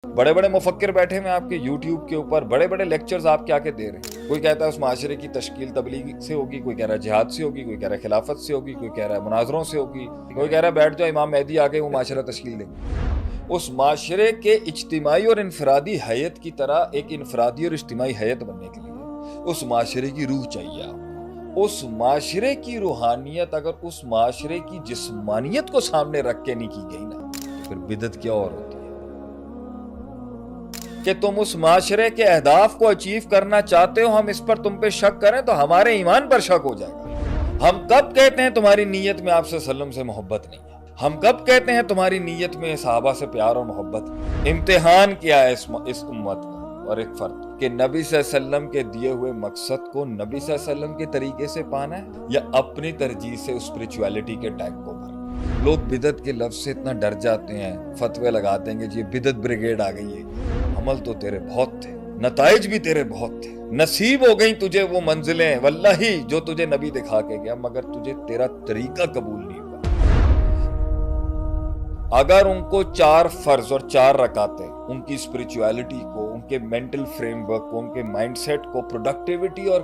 بڑے بڑے مفکر بیٹھے ہیں آپ کے یوٹیوب کے اوپر، بڑے بڑے لیکچرز آپ کے آ کے دے رہے ہیں. کوئی کہتا ہے اس معاشرے کی تشکیل تبلیغ سے ہوگی، کوئی کہہ رہا ہے جہاد سے ہوگی، کوئی کہہ رہا ہے خلافت سے ہوگی، کوئی کہہ رہا ہے مناظروں سے ہوگی، کوئی کہہ رہا ہے بیٹھ جاؤ امام مہدی آ گئے وہ معاشرہ تشکیل دیں گے. اس معاشرے کے اجتماعی اور انفرادی حیت کی طرح ایک انفرادی اور اجتماعی حیت بننے کے لیے اس معاشرے کی روح چاہیے آپ کو. اس معاشرے کی روحانیت اگر اس معاشرے کی جسمانیت کو سامنے رکھ کے نہیں کی گئی نا تو پھر بدعت کیا اور ہوتی ہے کہ تم اس معاشرے کے اہداف کو اچیو کرنا چاہتے ہو، ہم اس پر تم پہ شک کریں تو ہمارے ایمان پر شک ہو جائے گا. ہم کب کہتے ہیں تمہاری نیت میں آپ صلی اللہ علیہ وسلم سے محبت نہیں ہے؟ ہم کب کہتے ہیں تمہاری نیت میں صحابہ سے پیار اور محبت ہے؟ امتحان کیا ہے اس امت کا اور ایک فرد کہ نبی صلی اللہ علیہ وسلم کے دیے ہوئے مقصد کو نبی صلی اللہ علیہ وسلم کے طریقے سے پانا ہے یا اپنی ترجیح سے اسپرچویلٹی کے ٹینک کو بھرنا. لوگ بدعت کے لفظ سے اتنا ڈر جاتے ہیں، فتوے لگاتے ہیں کہ جی بدعت بریگیڈ آ گئی ہے. عمل تو تیرے بہت تھے، نتائج بھی تیرے بہت تھے، نصیب ہو گئی تجھے وہ منزلیں واللہ جو تجھے نبی دکھا کے گیا، مگر تجھے تیرا طریقہ قبول نہیں ہوا. اگر ان کو 4 فرض اور 4 رکعتیں ان کی اسپرچویلٹی کو، ان کے مینٹل فریم ورک کو، ان کے مائنڈ سیٹ کو پروڈکٹیوٹی اور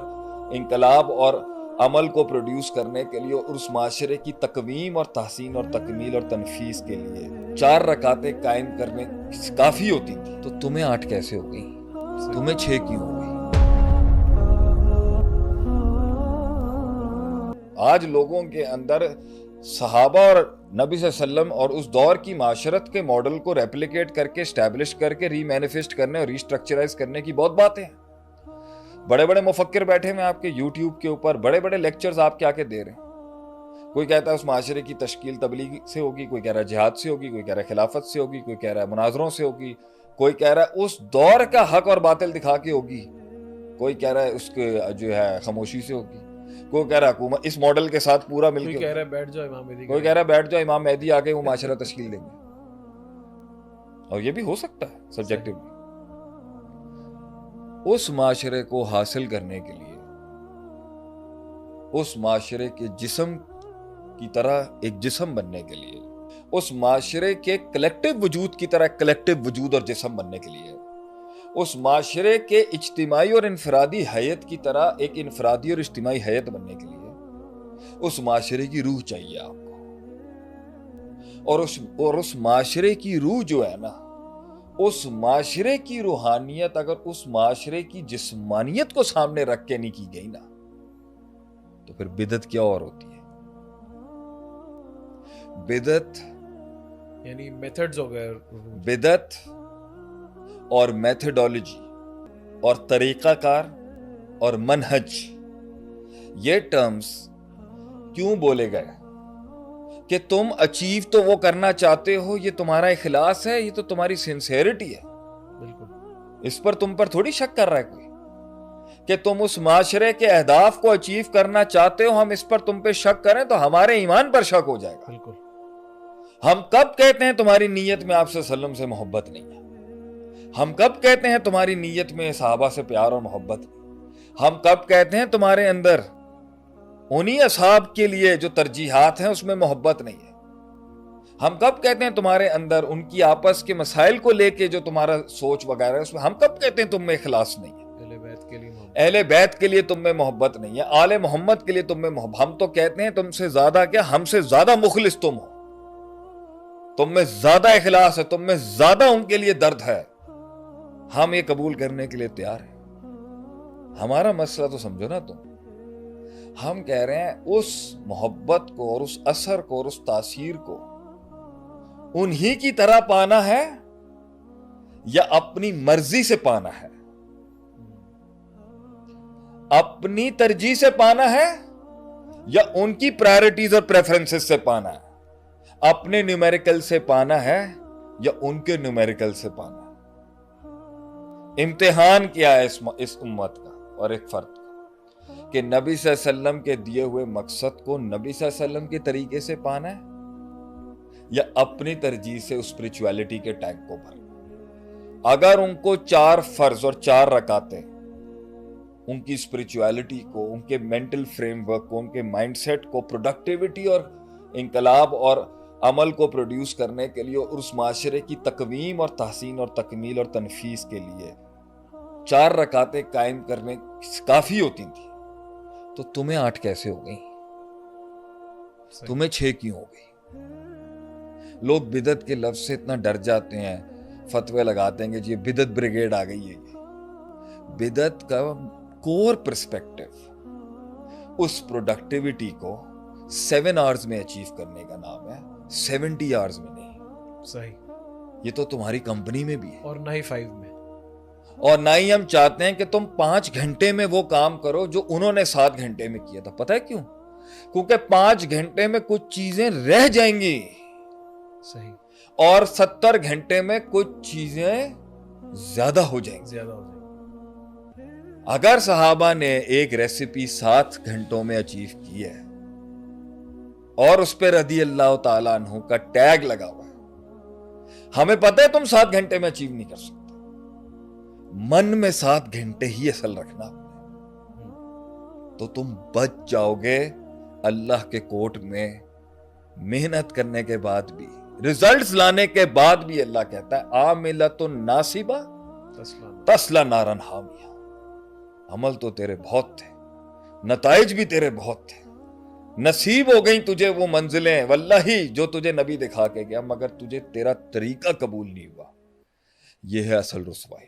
انقلاب اور عمل کو پروڈیوس کرنے کے لیے اور اس معاشرے کی تقویم اور تحسین اور تکمیل اور تنفیذ کے لیے 4 رکعتیں قائم کرنے کافی ہوتی تھی تو تمہیں 8 کیسے ہو گئی؟ تمہیں 6 کیوں ہو گئی؟ آج لوگوں کے اندر صحابہ اور نبی صلی اللہ علیہ وسلم اور اس دور کی معاشرت کے ماڈل کو ریپلیکیٹ کر کے اسٹیبلش کر کے ری مینیفیسٹ کرنے اور ری اسٹرکچرائز کرنے کی بہت باتیں ہیں. بڑے بڑے مفکر بیٹھے ہیں آپ کے یوٹیوب کے اوپر، بڑے بڑے لیکچرز آپ کے آ کے دے رہے ہیں. کوئی کہتا ہے اس معاشرے کی تشکیل تبلیغ سے ہوگی، کوئی کہہ رہا ہے جہاد سے ہوگی، کوئی کہہ رہا ہے خلافت سے ہوگی، کوئی کہہ رہا ہے مناظروں سے ہوگی، کوئی کہہ رہا ہے اس دور کا حق اور باطل دکھا کے ہوگی، کوئی کہہ رہا ہے اس کے جو ہے خاموشی سے ہوگی، کوئی کہہ رہا ہے حکومت اس ماڈل کے ساتھ پورا مل کے، کوئی کہہ رہا ہے بیٹھ جاؤ امام مہدی، کوئی کہہ رہا ہے بیٹھ جاؤ امام مہدی آ کے وہ معاشرہ تشکیل دیں گے. اور یہ بھی ہو سکتا ہے سبجیکٹیولی. اس معاشرے کو حاصل کرنے کے لیے اس معاشرے کے جسم کی طرح ایک جسم بننے کے لیے، اس معاشرے کے کلیکٹیو وجود کی طرح کلیکٹیو وجود اور جسم بننے کے لیے، اس معاشرے کے اجتماعی اور انفرادی حیت کی طرح ایک انفرادی اور اجتماعی حیت بننے کے لیے اس معاشرے کی روح چاہیے آپ کو. اور اس معاشرے کی روح جو ہے نا، اس معاشرے کی روحانیت اگر اس معاشرے کی جسمانیت کو سامنے رکھ کے نہیں کی گئی نا تو پھر بدعت کیا اور ہوتی ہے. بدعت یعنی میتھڈز ہو گئے. بدعت اور میتھڈولوجی اور طریقہ کار اور منہج، یہ ٹرمز کیوں بولے گئے کہ تم اچیو تو وہ کرنا چاہتے ہو، یہ تمہارا اخلاص ہے، یہ تو تمہاری سنسیئرٹی ہے. بالکل اس پر تم پر تھوڑی شک کر رہا ہے کوئی کہ تم اس معاشرے کے اہداف کو اچیو کرنا چاہتے ہو، ہم اس پر تم پہ شک کریں تو ہمارے ایمان پر شک ہو جائے گا. بالکل. ہم کب کہتے ہیں تمہاری نیت میں آپ صلی اللہ علیہ وسلم سے محبت نہیں ہے؟ ہم کب کہتے ہیں تمہاری نیت میں صحابہ سے پیار اور محبت نہیں؟ ہم کب کہتے ہیں تمہارے اندر انہی اصحاب کے لیے جو ترجیحات ہیں اس میں محبت نہیں ہے؟ ہم کب کہتے ہیں تمہارے اندر ان کی آپس کے مسائل کو لے کے جو تمہارا سوچ وغیرہ ہے اس میں، ہم کب کہتے ہیں تم میں اخلاص نہیں ہے؟ اہل بیت کے لیے تم میں محبت نہیں ہے، آل محمد کے لیے تم میں محبت. ہم تو کہتے ہیں تم سے زیادہ کیا، ہم سے زیادہ مخلص تم ہو، تم میں زیادہ اخلاص ہے، تم میں زیادہ ان کے لیے درد ہے. ہم یہ قبول کرنے کے لیے تیار ہیں. ہمارا مسئلہ تو سمجھو نا تم. ہم کہہ رہے ہیں اس محبت کو اور اس اثر کو اور اس تاثیر کو انہی کی طرح پانا ہے یا اپنی مرضی سے پانا ہے؟ اپنی ترجیح سے پانا ہے یا ان کی پرائرٹیز اور پریفرنسز سے پانا ہے؟ اپنے نیومیریکل سے پانا ہے یا ان کے نیومیریکل سے پانا ہے؟ امتحان کیا ہے اس امت کا اور ایک فرد کا کہ نبی صلی اللہ علیہ وسلم کے دیے ہوئے مقصد کو نبی صلی اللہ علیہ وسلم کے طریقے سے پانا ہے یا اپنی ترجیح سے اسپرچویلٹی کے ٹینک کو بھرنا. اگر ان کو 4 فرض اور 4 رکعتیں ان کی اسپرچویلٹی کو، ان کے مینٹل فریم ورک کو، ان کے مائنڈ سیٹ کو پروڈکٹیوٹی اور انقلاب اور عمل کو پروڈیوس کرنے کے لیے اور اس معاشرے کی تقویم اور تحسین اور تکمیل اور تنفیذ کے لیے 4 رکعتیں قائم کرنے کافی ہوتی تھی، تو تمہیں 8 کیسے ہو گئی؟ تمہیں 6 کیوں ہو گئی؟ لوگ بدعت کے لفظ سے اتنا ڈر جاتے ہیں، فتوے لگاتے ہیں کہ جی بدعت بریگیڈ آ گئی ہے۔ بدعت کا کور پرسپیکٹو اس پروڈکٹیوٹی کو 7 آورز میں اچیو کرنے کا نام ہے، 70 آورز میں نہیں۔ صحیح، یہ تو تمہاری کمپنی میں بھی ہے، اور نہ ہی 5 میں، اور نہ ہی ہم چاہتے ہیں کہ تم 5 گھنٹے میں وہ کام کرو جو انہوں نے 7 گھنٹے میں کیا تھا۔ پتہ ہے کیوں؟ کیونکہ 5 گھنٹے میں کچھ چیزیں رہ جائیں گی، صحیح، اور 70 گھنٹے میں کچھ چیزیں زیادہ ہو جائیں گی۔ زیادہ ہو جائے، اگر صحابہ نے ایک ریسیپی 7 گھنٹوں میں اچیو کی ہے اور اس پہ رضی اللہ تعالیٰ عنہ کا ٹیگ لگا ہوا ہے، ہمیں پتہ ہے تم 7 گھنٹے میں اچیو نہیں کر سکتے، من میں 7 گھنٹے ہی اصل رکھنا، تو تم بچ جاؤ گے اللہ کے کورٹ میں۔ محنت کرنے کے بعد بھی، ریزلٹس لانے کے بعد بھی اللہ کہتا ہے عاملۃ ناصبہ تصلی نارا حامیہ۔ عمل تو تیرے بہت تھے، نتائج بھی تیرے بہت تھے، نصیب ہو گئی تجھے وہ منزلیں واللہ جو تجھے نبی دکھا کے گیا، مگر تجھے تیرا طریقہ قبول نہیں ہوا۔ یہ ہے اصل رسوائی۔